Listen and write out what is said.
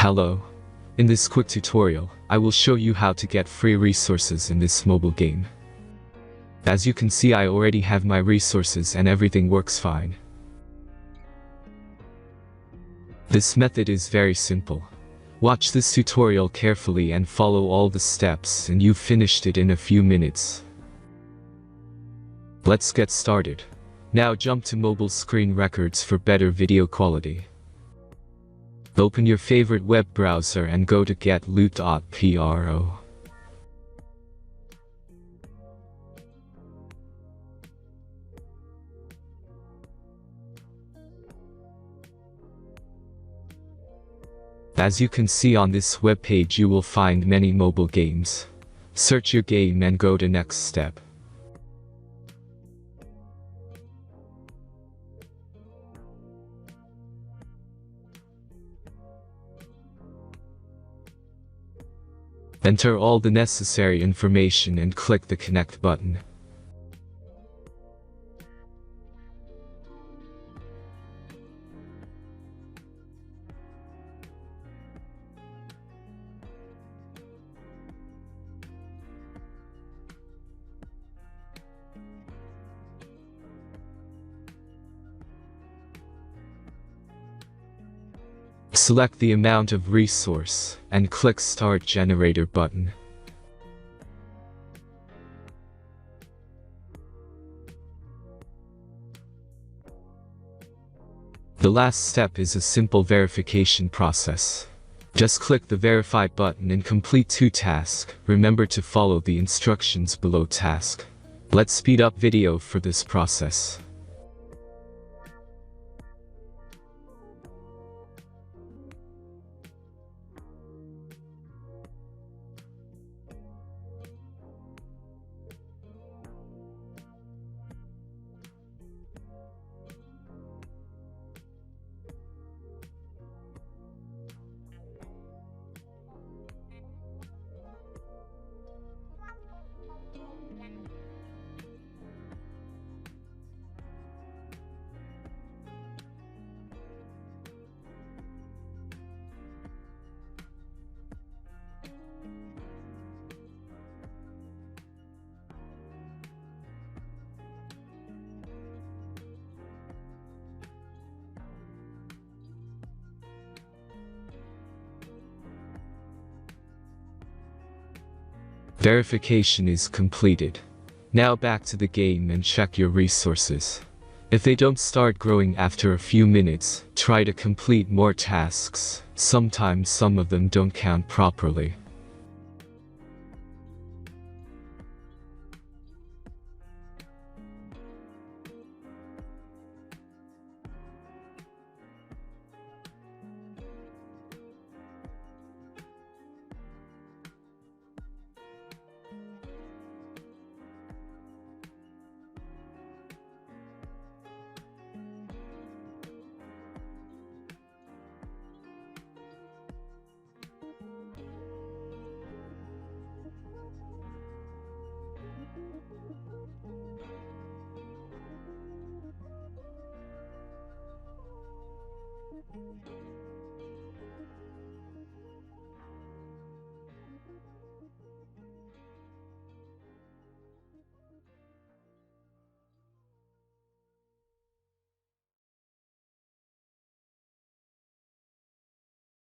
Hello. In this quick tutorial, I will show you how to get free resources in this mobile game. As you can see, I already have my resources and everything works fine. This method is very simple. Watch this tutorial carefully and follow all the steps and you've finished it in a few minutes. Let's get started. Now jump to mobile screen records for better video quality. Open your favorite web browser and go to getloot.pro. As you can see on this web page, you will find many mobile games. Search your game and go to next step. Enter all the necessary information and click the connect button. Select the amount of resource and click Start Generator button. The last step is a simple verification process. Just click the Verify button and complete 2 tasks. Remember to follow the instructions below task. Let's speed up video for this process. Verification is completed. Now back to the game and check your resources. If they don't start growing after a few minutes, try to complete more tasks. Sometimes some of them don't count properly.